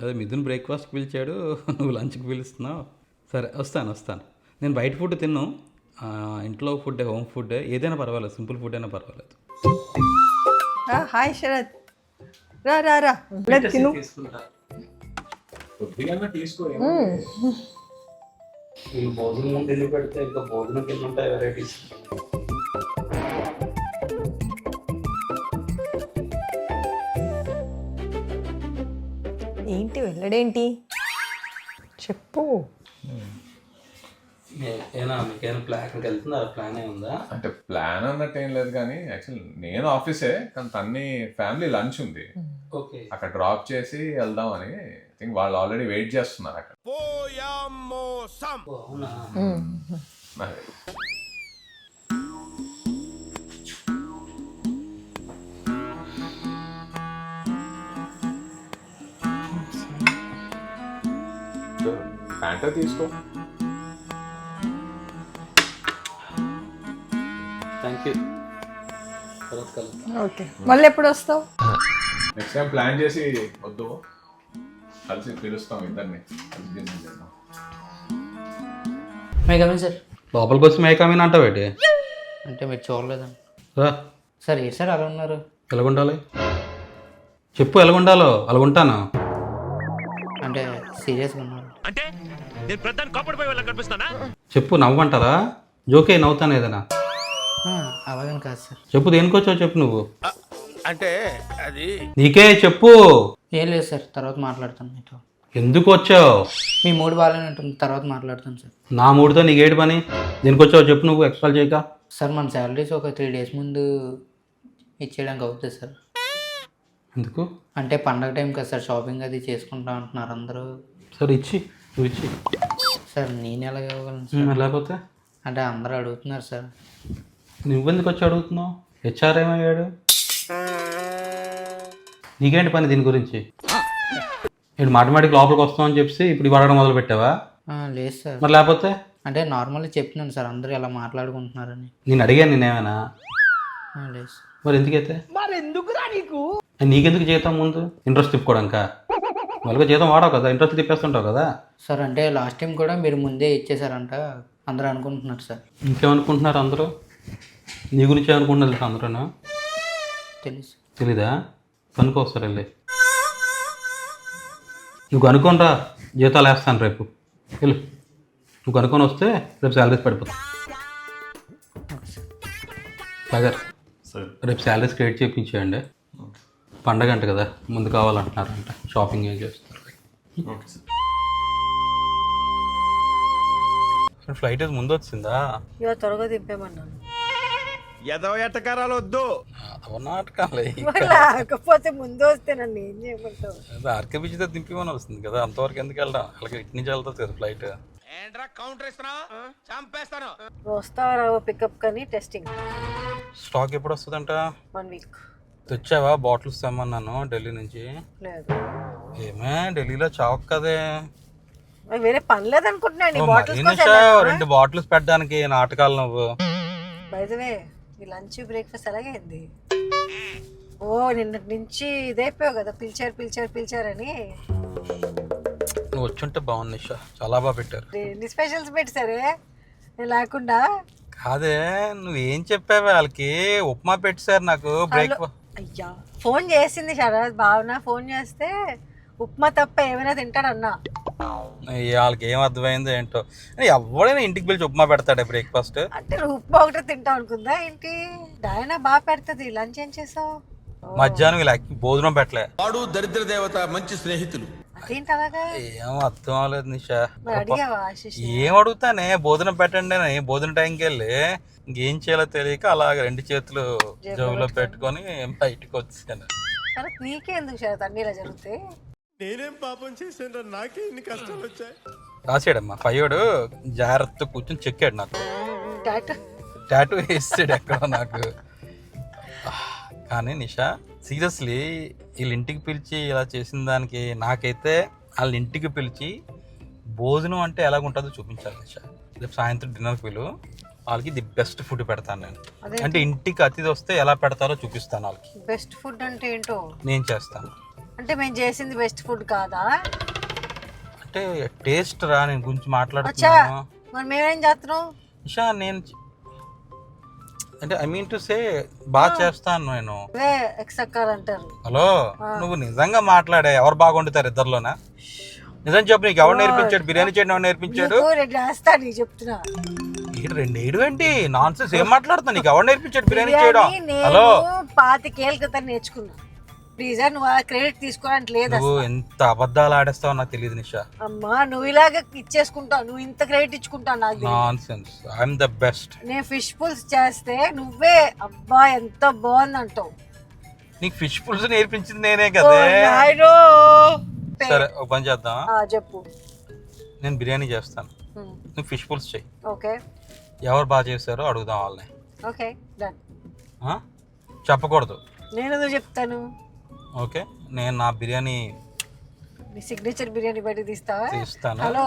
అదే మిథున్ బ్రేక్ఫాస్ట్కి పిలిచాడు, నువ్వు లంచ్కి పిలుస్తున్నావు. సరే వస్తాను. నేను బయట ఫుడ్ తిన్ను, ఇంట్లో ఫుడ్, హోమ్ ఫుడ్ ఏదైనా పర్వాలేదు, సింపుల్ ఫుడ్ అయినా పర్వాలేదు. హాయ్ శరత్, రా రా రా తిను. భోజనం ముందు ఎందుకు పెడితే ఇంకా భోజనం కింద ఉంటాయి వెరైటీస్. ఏంటి వెళ్ళడేంటి చెప్పు. మీకేనా ప్లాన్కి వెళ్తుందా? ప్లాన్ ఉందా? అంటే ప్లాన్ అన్నట్టు ఏం లేదు కానీ యాక్చువల్ నేను ఆఫీసే, కానీ తన్ని ఫ్యామిలీ లంచ్ ఉంది, ఓకే. అక్కడ డ్రాప్ చేసి వెళ్దాం అని థింక్ వాళ్ళు ఆల్రెడీ వెయిట్ చేస్తున్నారు అక్కడ. అవునా? అదే. ప్యాంటో తీసుకో. Thank you. తర్వాత కలుద్దాం. ఓకే, మళ్ళీ ఎప్పుడు వస్తావు? నెక్స్ట్ టైం ప్లాన్ చేసి వద్దు, కలిసి పిలుస్తాం ఇద్దరిని, కలిసి డిన్నర్ చేద్దాం. మేకమే సార్. లోపలికి వచ్చి మేకమీన్ అంటావు ఏంటి? అంటే మీరు చూడలేదండి రా. సార్. ఏ సార్ అలా ఉన్నారు? ఎలాగుండాలి చెప్పు, ఎలాగుండాలో అలాగుంటాను. అంటే సీరియస్గా ఉన్నారు. అంటే నేను ప్రధాని కాపాడిపోయే వాళ్ళకి కనిపిస్తానా? చెప్పు, నవ్వమంటారా? జోకే, నవ్వుతాను ఏదైనా. అలాగని కాదు సార్. చెప్పు, దేనికొచ్చావు చెప్పు నువ్వు. అంటే అది నీకే చెప్పు. ఏం లేదు సార్, తర్వాత మాట్లాడతాను మీతో. ఎందుకు వచ్చావు? మీ మూడు బాగానే ఉంటుంది, తర్వాత మాట్లాడతాను సార్. నా మూడుతో నీకేటి పని? దేనికి వచ్చావు చెప్పు నువ్వు, ఎక్స్ట్రా చేయక. సార్ మన శాలరీస్ ఒక 3 days ముందు ఇచ్చేయడానికి అవుతుంది సార్. ఎందుకు? అంటే పండగ టైం కదా సార్, షాపింగ్ అది చేసుకుంటా అంటున్నారు అందరూ. సరే నువ్వు ఇచ్చి. సార్ నేను ఎలాగ ఇవ్వగలను సార్? లేకపోతే అంటే అందరూ అడుగుతున్నారు సార్. నువ్వెందుకు వచ్చి అడుగుతున్నావు? హెచ్ఆర్ ఏమయ్యాడు? నీకేంటి పని దీని గురించి? నేను మాటిమాటికి లోపలికి వస్తామని చెప్పి ఇప్పుడు అడగడం మొదలు పెట్టావా? లేదు సార్. మరి లేకపోతే? అంటే నార్మల్గా చెప్తున్నాను సార్, అందరూ ఎలా మాట్లాడుకుంటున్నారని. నేను అడిగాను నేనేమైనా? లేదు సార్. మరి ఎందుకైతే? నీకెందుకు జీతం ముందు? ఇంట్రెస్ట్ తిప్పుకోవడానికా? వాళ్ళకి జీతం వాడవు కదా, ఇంట్రెస్ట్ తిప్పేస్తుంటావు కదా. సార్ అంటే లాస్ట్ టైం కూడా మీరు ముందే ఇచ్చేసారంట అందరూ అనుకుంటున్నారు సార్. ఇంకేమనుకుంటున్నారు అందరూ? నీ గురించి అనుకుంటున్నారు అందరూ? తెలుసు. తెలీదా? కనుక్కోస్తారు వెళ్ళి. నువ్వు కనుక్కోనరా, జీతాలు వేస్తాను రేపు. వెళ్ళు, నువ్వు కనుక్కొని వస్తే రేపు శాలరీస్ పడిపోతాయి. సాగర్, రేపు శాలరీస్ క్రియేట్ చేయించేయండి. పండగ అంట కదా, ముందు కావాలంటున్నారంట, షాపింగ్ ఏం చేస్తారు. ఫ్లైట్ ముందు వచ్చిందా? ఇక త్వరగా దింపేమన్నాను. ఎదవ ఎట్టకారాలు వద్దు. నాటకాలే, లేకపోతే ముందు వస్తే నన్ను ఏం చేయమంటావు? ఆర్కే బీచ్తో దింపిమని వస్తుంది కదా, అంతవరకు ఎందుకు వెళ్దాం? అలాగే ఇటు నుంచి వెళ్తుంది కదా ఫ్లైట్. ఏంట్రా కౌంటర్ ఇస్తున్నావు? చంపేస్తాను. వస్తావా రావో పికప్ కానీ టెస్టింగ్ స్టాక్ ఎప్పుడు వస్తుందంట? 1 week. తెచ్చావా? బాటిల్స్ తెమ్మన్నాను ఢిల్లీ నుంచి. లేదు. ఏమే ఢిల్లీలో చాక్ కదే, వేరే పని లేదనుకుంటున్నాను. 2 బాటిల్స్ పెట్టడానికి నాటకాలు నువ్వు. బైదవే ఈ లంచ్ బ్రేక్ఫాస్ట్ అలాగే అయింది. ఓ నిన్నటి నుంచి ఇదైపోయావు కదా, పిలిచారని. నువ్వు వచ్చుంటే బాగుంది నిషా, చాలా బాగా పెట్టారు. ఎన్ని స్పెషల్స్ పెట్టారే నేను లేకుండా? కాదే, నువ్వేం చెప్పావే వాళ్ళకి? ఉప్మా పెట్టారు నాకు బ్రేక్ఫాస్ట్. అయ్యా, ఫోన్ చేసింది శరత్ భావన, ఫోన్ చేస్తే ఉప్మా తప్ప ఏమైనా తింటాడన్నా. వాళ్ళకి ఏం అర్థమైందో ఏంటో, ఎవడైనా ఇంటికి పిలిచి ఉప్మా పెడతాడే బ్రేక్ఫాస్ట్. అంటే నువ్వు ఉప్మా ఒకటే తింటావు అనుకుందా ఏంటి? డైనా బాగా పెడుతుంది. లంచ్ ఏం చేసావు? మధ్యాహ్నం ఇలా భోజనం పెట్టలే. వాడు దరిద్ర దేవత, మంచి స్నేహితులు. అదేంటి అలాగా? ఏం అర్థం అవ్వలేదు నిషా. అడిగావా ఆశీష్? ఏం అడుగుతానే, భోజనం పెట్టండి అని. భోజనం టైంకి వెళ్ళి ఇంకేం చేయాలో తెలియక అలాగ 2 చేతులు జోబులో పెట్టుకొని బయటకు వచ్చాను. శరత్ నీకే ఎందుకు శరత్ అన్ని ఇలా జరుగుతాయి? నేనేం పాపం చేశాను, నాకే ఇన్ని కష్టాలు వచ్చాయి. రాసాడమ్మా పయ్యోడు, జాగ్రత్త కూర్చొని చెక్కాడు నాకు. టాటూ వేసాడు ఎక్కడ నాకు. కానీ నిషా సీరియస్లీ వీళ్ళ ఇంటికి పిలిచి ఇలా చేసిన దానికి నాకైతే వాళ్ళ ఇంటికి పిలిచి భోజనం అంటే ఎలాగుంటుందో చూపించాలి నిషా. రేపు సాయంత్రం డిన్నర్కి పిలు, వాళ్ళకి ది బెస్ట్ ఫుడ్ పెడతాను నేను. అంటే ఇంటికి అతిథి వస్తే ఎలా పెడతారో చూపిస్తాను వాళ్ళకి. బెస్ట్ ఫుడ్ అంటే ఏంటో నేను చేస్తాను. అంటే మేము చేసింది బెస్ట్ ఫుడ్ కాదా? అంటే టేస్ట్ రా, నేను గురించి అచ్చా, మాట్లాడుతున్నాను. మరి మేమేం చేస్తున్నాం? నిషా నేను అంటే ఐ మీన్ టు సే బాగా చేస్తాను నేను. అవే ఎక్సక్కాలు అంటారు. హలో, నువ్వు నిజంగా మాట్లాడే ఎవరు బాగుండుతారు ఇద్దరులోనా? నిజం చెప్పు, నీకు ఎవరు నేర్పించాడు బిర్యానీ చేయడం? ఎవరు నేర్పించాడు? నీకు నేను చేస్తా, నీకు చెప్తున్నా. ఇక్కడ 2 ఏడు ఏంటి నాన్ సెన్స్ ఏం మాట్లాడుతున్నా? నీకు ఎవరు నేర్పించాడు బిర్యానీ చేయడం? నేను హలో, 25 ఏళ్ళ క్రితం నేర్చుకున్నా. ప్లీజ్ నువ్వు ఆ క్రెడిట్ తీసుకోవడానికి లేదు నువ్వు అసలు. ఎంత అబద్ధాలు ఆడేస్తావో నాకు తెలియదు నిషా. అమ్మా నువ్వు ఇలాగ ఇచ్చేసుకుంటావు, నువ్వు ఇంత క్రెడిట్ ఇచ్చుకుంటావు నాకు తెలియదు. Non sense, I'm the best. నేను ఫిష్ పుల్స్ చేస్తే నువ్వే అబ్బా ఎంత బాగుంది అంటావు. నీకు ఫిష్ పులుసు నేర్పించింది నేనే కదే. నాయనో. సరే, ఒక పని చేద్దాం. చెప్పు. నేను బిర్యానీ చేస్తాను, నువ్వు ఫిష్ పులుసు చెయ్యి. ఓకే ఎవరు బాగా చేశారో అడుగుదాం వాళ్ళని. Okay done. ఆ? చెప్పకూడదు. నేను ఎందుకు చెప్తాను? ఓకే, నేను నా బిర్యానీ నీ సిగ్నేచర్ బిర్యానీ బయట తీస్తావా? తీస్తాను. హలో,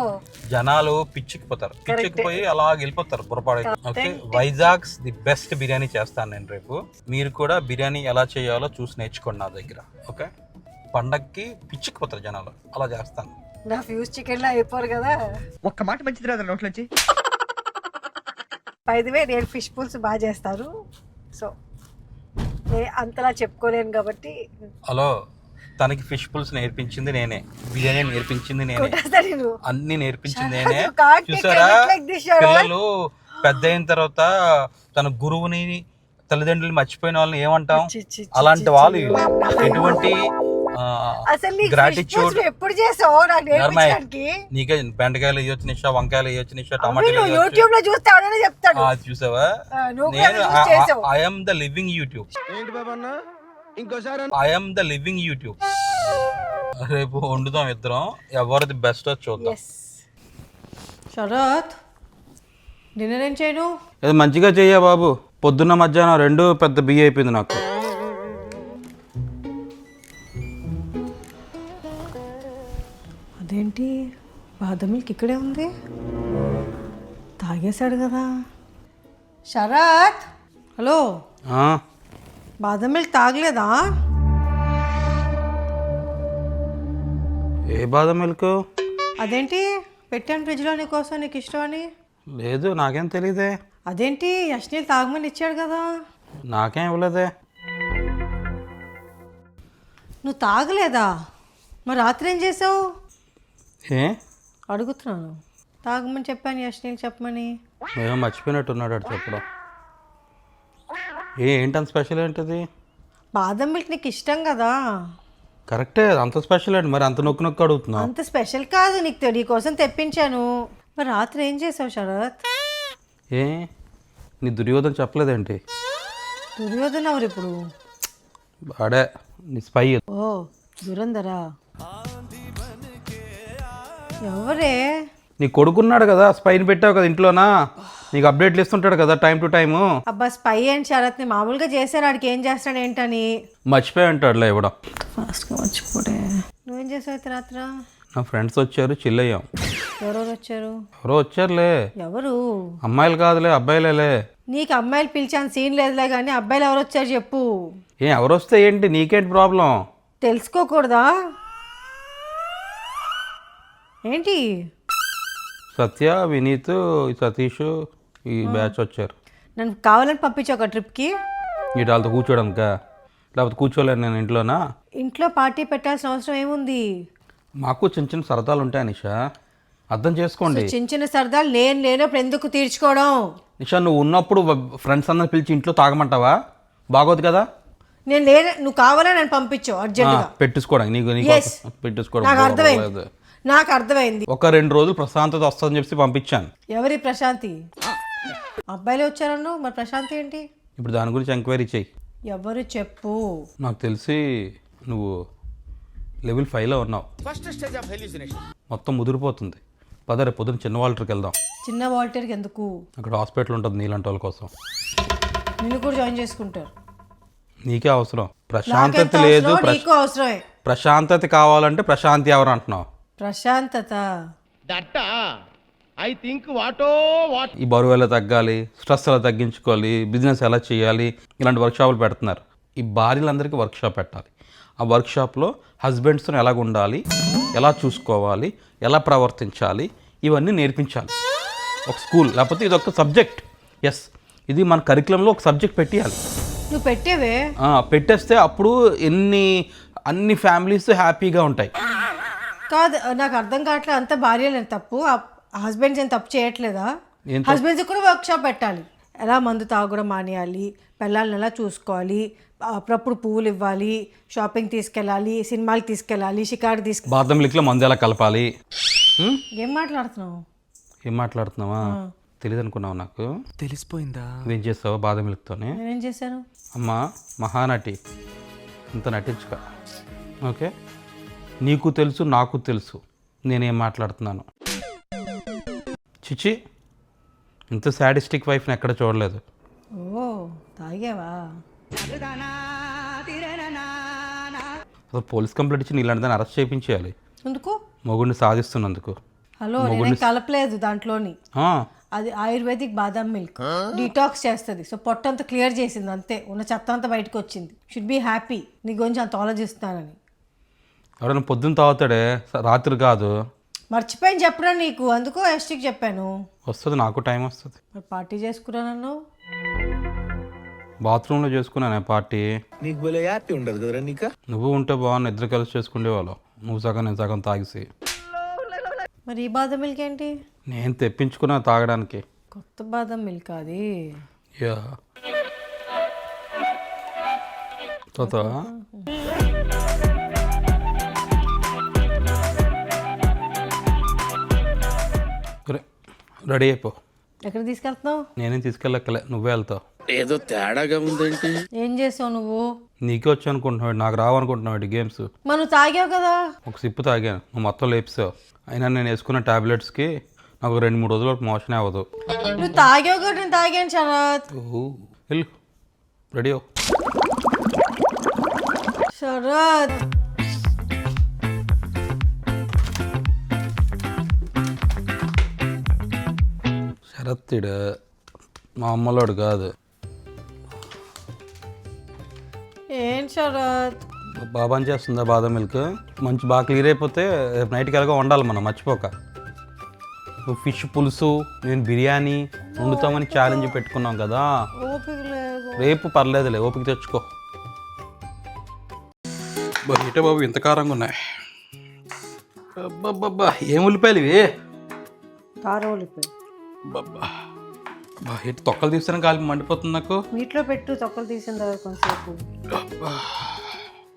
జనాలు పిచ్చికిపోతారు, పిచ్చికిపోయి అలా వెళ్ళిపోతారు బుర్రపాడు. Okay, Vizag's the best biryani చేస్తాను నేను రేపు. మీరు కూడా బిర్యానీ ఎలా చేయాలో చూసి నేర్చుకోండి నా దగ్గర. ఓకే, పండక్కి పిచ్చికిపోతారు జనాలు, అలా చేస్తాను. నా ఫ్యూజ్ చికెన్ లో అయిపోరు కదా. ఒక్క మాట మంచిది రాదు నోట్లోంచి. పైదివే నేను ఫిష్ పుల్స్ బాగా చేస్తాను, సో నేను అంతలా చెప్పుకోలేను కాబట్టి. హలో, తనకి ఫిష్ పులుసు నేర్పించింది నేనే, బిర్యానీ నేర్పించింది నేనే, కొట్టేస్తా నేను. అన్ని నేర్పించింది నేనే. You can't take చూసారా, credit like this, Sharon. పిల్లలు పెద్ద అయిన తర్వాత తన గురువుని తల్లిదండ్రులు మర్చిపోయిన వాళ్ళని ఏమంటాం? చి, చి, చి, అలాంటి చి, వాళ్ళు చి. ఎటువంటి అసలు నీకు fish గ్రాటిట్యూడ్. pulse ఎప్పుడు చేసావు నాకు నేర్పించడానికి? నీకే బెండకాయలు వేయొచ్చు నిషా, వంకాయలు వేయొచ్చు నిషా, అవి టమాటాలు నువ్వు వేయొచ్చు. యూట్యూబ్ లో చూస్తే ఎవరైనా చెప్తాడు. చూసావా, నువ్వు కూడా నేను చూసి చేసావు. I'm the living YouTube. ఏంటి బాబా అన్న ఇంకోసారి ఐఎమ్ ద లివింగ్ యూట్యూబ్. రేపు వండుదాం ఇద్దరం, ఎవరిది బెస్ట్ చూద్దాం. ఎస్. శరత్, డిన్నర్ ఏం చేయను? ఇది మంచిగా చెయ్యా బాబు, పొద్దున్న మధ్యాహ్నం 2 పెద్ద బియ్య అయిపోయింది నాకు. అదేంటి బాదం మిల్క్ ఇక్కడే ఉంది, తాగేశాడు కదా. శరత్, హలో, ఆ, బాదం మిల్క్ తాగలేదా? ఏ బాదం మిల్క్? అదేంటి పెట్టాను ఫ్రిడ్జ్లో నీకోసం, నీకు ఇష్టం అని. లేదు, నాకేం తెలీదే. అదేంటి యశ్నీల్ తాగమని ఇచ్చాడు కదా. నాకేం ఇవ్వలేదే. నువ్వు తాగలేదా? మరి రాత్రి ఏం చేసావు? ఏ అడుగుతున్నాను. తాగమని చెప్పాను యశ్నీల్ చెప్పమని. ఏమో మర్చిపోయినట్టున్నాడు అటు చెప్పడం. ఏంటంత స్పెషల్ ఏంటిది? బాదం మిల్క్ నీకు ఇష్టం కదా. కరెక్టే, అంత స్పెషల్ ఏంటి మరి? అంత నొక్కు నొక్కు అడుగుతున్నావు. అంత స్పెషల్ కాదు, నీ కోసం తెప్పించాను. మరి రాత్రి ఏం చేసావు శరత్? ఏ నీ దుర్యోధన చెప్పలేదేంటి? దుర్యోధన ఎవరు ఇప్పుడు? వాడే నీ స్పై. ఓ దురంధరా. ఎవరే? నీ కొడుకున్నాడు కదా, స్పైని పెట్టావు కదా ఇంట్లోనా, నీకు అప్డేట్లు ఇస్తుంటాడు కదా టైం టు టైము. అబ్బా స్పై అండ్ శరత్ని మామూలుగా చేశారు, ఆడికి ఏం చేస్తాడు ఏంటని. మర్చిపోయి ఉంటాడులే ఇవ్వడం. ఫాస్ట్గా మర్చిపోడే. నువ్వేం చేసావు అయితే రాత్ర? నా ఫ్రెండ్స్ వచ్చారు, చిల్ అయ్యాం. ఎవరెవరు వచ్చారు? ఎవరో వచ్చారులే. ఎవరు? అమ్మాయిలు కాదులే, అబ్బాయిలేలే. నీకు అమ్మాయిలు పిలిచాను సీన్ లేదులే కానీ అబ్బాయిలు ఎవరు వచ్చారు చెప్పు. ఎవరు వస్తే ఏంటి, నీకేంటి ప్రాబ్లం? తెలుసుకోకూడదా ఏంటి? సత్య, వినీత్, సతీష్, ఈ బ్యాచ్ వచ్చారు. నన్ను కావాలని పంపించు ఒక ట్రిప్కి. ఈ వాళ్ళతో కూర్చోడానికా? లేకపోతే కూర్చోలేను నేను ఇంట్లోనా? ఇంట్లో పార్టీ పెట్టాల్సిన అవసరం ఏముంది? మాకు చిన్న చిన్న సరదాలు ఉంటాయి నిషా, అర్థం చేసుకోండి. చిన్న చిన్న సరదాలు నేను లేనప్పుడు ఎందుకు తీర్చుకోవడం? నిషా, నువ్వు ఉన్నప్పుడు ఫ్రెండ్స్ అందరిని పిలిచి ఇంట్లో తాగమంటావా? బాగోదు కదా. నేను నువ్వు కావాలని నన్ను పంపించు అర్జెంటుగా. పెట్టించుకోవడానికి నీకు Yes. నాకు అర్థమైంది, పెట్టించుకోవడం. నాకు అర్థమైంది. ఒక 2 రోజులు ప్రశాంతత వస్తుందని చెప్పి పంపించాను. ఎవరి ప్రశాంతి? అబ్బాయిలు వచ్చారన్నావు, మరి ప్రశాంతి ఏంటి? ఇప్పుడు దాని గురించి ఎంక్వైరీ చెయ్యి. ఎవరు చెప్పు. నాకు తెలిసి నువ్వు లెవెల్ 5లో ఉన్నావు. First stage of hallucination. మొత్తం ముదిరిపోతుంది. పదరే పొద్దున చిన్న వాల్టర్కి వెళ్దాం. చిన్న వాల్టర్కి ఎందుకు? అక్కడ హాస్పిటల్ ఉంటుంది నీలాంటి వాళ్ళ కోసం. నిన్ను కూడా జాయిన్ చేసుకుంటారు. నీకే అవసరం, ప్రశాంతత నాకెంత లేదు. అవసరమో నీకు అవసరమే. ప్రశాంతత కావాలంటే ప్రశాంతి ఎవరు అంటున్నావు? ప్రశాంతత. దట్ ఐ థింక్ వాటో వాట్. ఈ బరువు ఎలా తగ్గాలి, స్ట్రెస్ ఎలా తగ్గించుకోవాలి, బిజినెస్ ఎలా చేయాలి, ఇలాంటి వర్క్షాపులు పెడుతున్నారు. ఈ భార్యలందరికీ వర్క్షాప్ పెట్టాలి. ఆ వర్క్షాప్లో హస్బెండ్స్తో ఎలాగ ఉండాలి, ఎలా చూసుకోవాలి, ఎలా ప్రవర్తించాలి, ఇవన్నీ నేర్పించాలి. ఒక స్కూల్ లేకపోతే ఇది ఒక సబ్జెక్ట్. ఎస్, ఇది మన కరికులంలో ఒక సబ్జెక్ట్ పెట్టేయాలి. నువ్వు పెట్టేవే. పెట్టేస్తే అప్పుడు అన్ని ఫ్యామిలీస్ హ్యాపీగా ఉంటాయి. కాదు, నాకు అర్థం కావట్లేదు. అంత భార్యలేదు తప్పు, హస్బెండ్స్ ఏం తప్పు చేయట్లేదా? హస్బెండ్స్ కూడా వర్క్ షాప్ పెట్టాలి. ఎలా మందు తాగడం మానేయాలి, పిల్లల్ని ఎలా చూసుకోవాలి, అప్పుడప్పుడు పువ్వులు ఇవ్వాలి, షాపింగ్ తీసుకెళ్ళాలి, సినిమాకి తీసుకెళ్ళాలి, షికారు బాదం మిల్క్లో మందు ఎలా కలపాలి. ఏం మాట్లాడుతున్నావు? ఏం మాట్లాడుతున్నావా? తెలియదు అనుకున్నావు? నాకు తెలిసిపోయిందా? ఏం చేస్తావా బాదం మిల్క్తోనే? నేనేం చేశాను? అమ్మా మహానటి, ఇంత నటించుక. ఓకే, నీకు తెలుసు నాకు తెలుసు నేనేం మాట్లాడుతున్నాను. చిచి, ఇంత సాడిస్టిక్ వైఫ్ని ఎక్కడ చూడలేదు. ఓ, తాగావా? అసలు పోలీస్ కంప్లైంట్ ఇచ్చి ఇలాంటి దాన్ని అరెస్ట్ చేయించేయాలి. ఎందుకు? మొగుడిని సాధిస్తున్నందుకు. హలో, నేనే కలపలేదు దాంట్లోని. అది ఆయుర్వేదిక్ బాదం మిల్క్, డీటాక్స్ చేస్తుంది. సో పొట్టంతా క్లియర్ చేసింది, అంతే. ఉన్న చెత్త అంతా బయటకు వచ్చింది. Should be happy. నీ గురించి అంత ఆలోచిస్తానని. ఎవరైనా పొద్దున్న తాగుతాడే, రాత్రి కాదు. మర్చిపోయింది చెప్పడం నీకు, అందుకో ఎస్టీకి చెప్పాను. వస్తుంది, నాకు టైం వస్తుంది. మరి పార్టీ చేసుకున్నాను. బాత్రూంలో చేసుకున్నానే పార్టీ. నీకు భలే హ్యాపీ ఉండదు కదరా నీకు? నువ్వు ఉంటే బాగున్నా, ఇద్దరు కలిసి చేసుకునేవాళ్ళం. నువ్వు సగం నేను సగం తాగిసి. మరి ఈ బాదం మిల్క్ ఏంటి? నేను తెప్పించుకున్నా తాగడానికి. కొత్త బాదం మిల్క్ అది. యా తాత, రెడీ అయిపో. ఎక్కడ తీసుకెళ్తున్నావు? నేనేం తీసుకెళ్ళక్కలే, నువ్వే వెళ్తావు. ఏదో తేడాగా ఉందేంటి? ఏం చేసావు నువ్వు? నీకే వచ్చి అనుకుంటున్నాడు, నాకు రావనుకుంటున్నాడు గేమ్స్. మనం తాగావు కదా. ఒక సిప్పు తాగాను, నువ్వు మొత్తం లేపిసావు. అయినా నేను వేసుకున్న టాబ్లెట్స్కి నాకు 2-3 రోజుల వరకు మోషనే అవ్వదు. నువ్వు తాగావు కదా, నేను తాగాను శరత్. వెళ్ళు, రెడీ అవ్వు. శరత్, శరత్తుడు మా అమ్మలోడు కాదు. ఏం శరత్? బాగా చేస్తుందా బాదం మిల్క్? మంచి బాగా క్లియర్ అయిపోతే రేపు నైట్కి ఎలాగో వండాలి మనం, మర్చిపోక. నువ్వు ఫిష్ పులుసు, నేను బిర్యానీ వండుతామని ఛాలెంజ్ పెట్టుకున్నాం కదా. ఓపిక లేదు. రేపు పర్లేదులే, ఓపిక తెచ్చుకో. బయట బాబు ఇంత కారంగా ఉన్నాయి. అబ్బబ్బబ్బా, ఏం ఉల్లిపాయలు ఇవి? కారం ఉల్లిపాయ. బాబా, ఇటు తొక్కలు తీస్తాను, కాలికి మండిపోతుంది నాకు. నీటిలో పెట్టు, తొక్కలు తీసిన తర్వాత కొంచెంసేపు.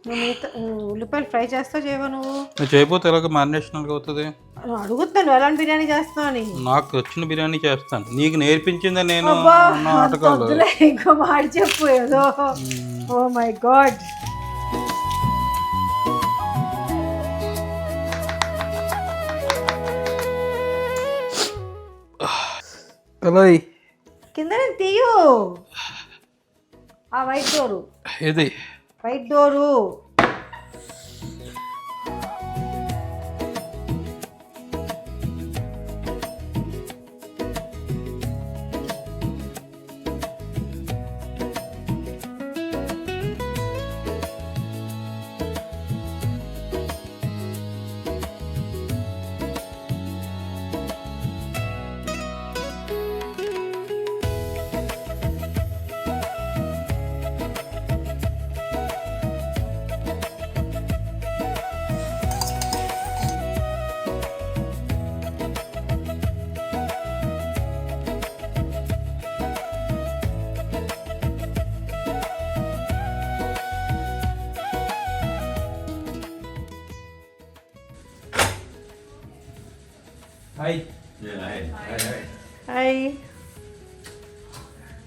నువ్వు ఉల్లిపాయలు ఫ్రై చేస్తావు చేయవా నువ్వు? నువ్వు చేయకపోతే ఎలాగ మ్యారినేషనల్గా అవుతుంది. అడుగుతాను ఎలాంటి బిర్యానీ చేస్తావు అని. నాకు వచ్చిన బిర్యానీ చేస్తాను, నీకు నేర్పించిందే నేను. ఇంకో మాట చెప్పు ఏదో. Oh my god. కింద తీయు ఆ వైట్ డోరు. ఏది వైట్ డోరు? హాయ్. హాయ్.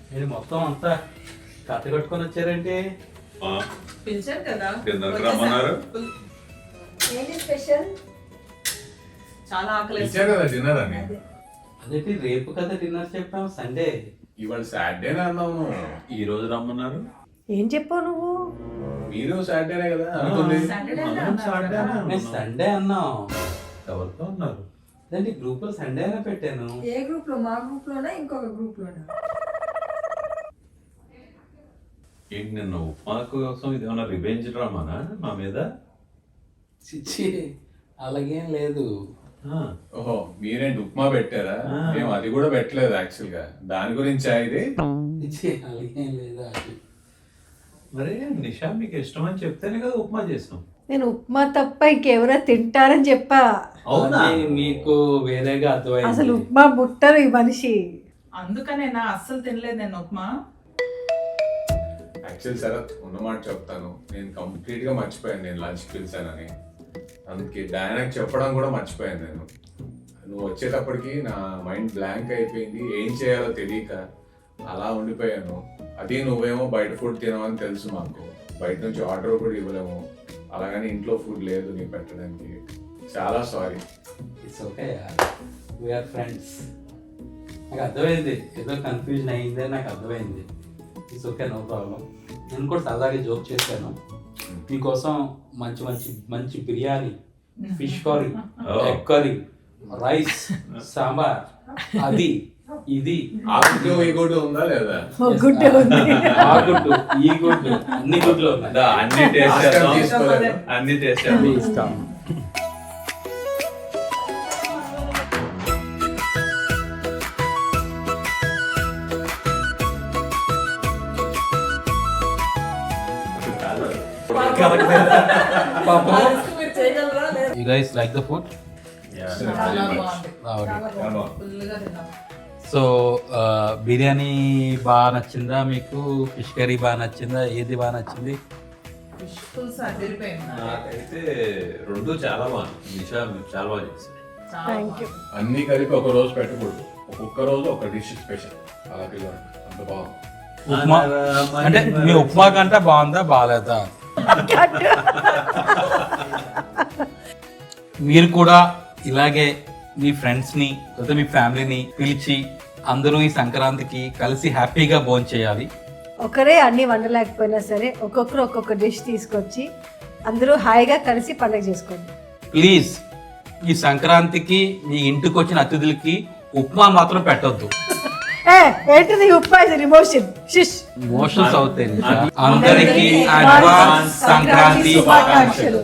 నేను మొత్తం అంతా కట్ట కట్టుకొని వచ్చారంటే పిలిచారు కదా, ఏంటి స్పెషల్? చాలా ఆకలి. ఇచ్చారు కదా డిన్నర్ అని. అదేంటి రేపు కదా డిన్నర్ చెప్పాం, సండే. ఇవాళ సాటర్డేనే అన్నాము, ఈ రోజు రమ్మన్నారు. ఏం చెప్పావు నువ్వు? మీరు సాటర్డే కదా అనుకుంది. నేను సండే అన్నాం. ఎవరితో ఉన్నారు? అదేంటి గ్రూప్ లో సండే అయినా పెట్టాను. ఏ గ్రూప్ లో? మా గ్రూప్ లోనా ఇంకొక గ్రూప్ లోనా? ఏంటి నిన్న ఉప్మా కోసం ఇది ఏమన్నా రివెంజ్ డ్రామానా మా మీద? చిచ్చి అలాగేం లేదు. ఓహో మీరేంటి ఉప్మా పెట్టారా? మేము అది కూడా పెట్టలేదు యాక్చువల్ గా. దాని గురించి ఇది చిచ్చి అలాగేం లేదు. అది మరి నిషా మీకు ఇష్టం అని చెప్తేనే కదా ఉప్మా చేసాం. నేను ఉప్మా తప్ప ఇంకెవరైనా తింటారని చెప్పా. అవునా? అది మీకు వేరేగా అర్థమైంది. అసలు ఉప్మా ముట్టరు ఈ మనిషి. అందుకనే నా అస్సలు తినలేదు నేను ఉప్మా. యాక్చువల్ శరత్ ఉన్నమాట చెప్తాను, నేను కంప్లీట్ గా మర్చిపోయాను నేను లంచ్ పిలిచానని. అందుకే డయానాకి చెప్పడం కూడా మర్చిపోయాను నేను. నువ్వు వచ్చేటప్పటికి నా మైండ్ బ్లాంక్ అయిపోయింది, ఏం చేయాలో తెలియక అలా ఉండిపోయాను. అది నువ్వేమో బయట ఫుడ్ తినవని తెలుసు మాకు, బయట నుంచి ఆర్డర్ కూడా ఇవ్వలేము, అలాగని ఇంట్లో ఫుడ్ లేదు నీ పెట్టడానికి. చాలా sorry. It's okay, we are friends. నాకు అర్థమైంది, ఏదో కన్ఫ్యూజన్ అయిందే నాకు అర్థమైంది. It's okay, no problem. నేను కూడా సరదాగా జోక్ చేశాను. మీకోసం మంచి మంచి మంచి biryani, fish curry, egg curry, rice, sambar, అది ఇది ఆ గుడ్డు ఈ గుడ్డు ఉందా లేదా? గుడ్డే ఉంది. ఆ గుడ్డు ఈ గుడ్డు అన్ని గుడ్లు ఉన్నాయి. అన్ని టేస్ట్ చేద్దాం. తీసుకోలేదు. అన్ని టేస్ట్ చేద్దాం. మీ ఇష్టం. మీరు చేయగలరా లేదా? You guys like the food? చాలా బాగుంది. చాలా బాగుంది. ఫుల్గా తిన్నాం. సో బిర్యానీ బాగా నచ్చిందా మీకు? ఫిష్ కర్రీ బాగా నచ్చిందా? ఏది బాగా నచ్చింది? ఫిష్ పులుసు అదిరిపోయింది. నాకైతే రెండు చాలా బాగుంది. నిషా చాలా బాగా చేశారు. చాలా థ్యాంక్ యూ. బాగుంది. అన్ని కలిపి ఒక రోజు పెట్టకూడదు, ఒక్కొక్క రోజు ఒక డిష్ స్పెషల్. అలా పిల్లలు అంత బాగుంది. ఉప్మా అంటే మీ ఉప్మా కంటే బాగుందా బాగాలేదా? మీరు కూడా ఇలాగే మీ ఫ్రెండ్స్ని లేదా మీ ఫ్యామిలీని పిలిచి అందరూ ఈ సంక్రాంతికి కలిసి హ్యాపీగా భోంచేయాలి. ఒకరే అన్ని వండలేకపోయినా సరే ఒక్కొక్కరు ఒక్కొక్క డిష్ తీసుకొచ్చి అందరూ హాయిగా కలిసి పండుగ చేసుకోండి. ప్లీజ్ ఈ సంక్రాంతికి మీ ఇంటికి వచ్చిన అతిథులకి ఉప్మా మాత్రం పెట్టొద్దు. ఏంటిది ఉప్మా ఇస్ రిమోషన్ షిష్. మోషన్స్ అవుతాయి. అందరికీ అడ్వాన్స్ సంక్రాంతి శుభాకాంక్షలు.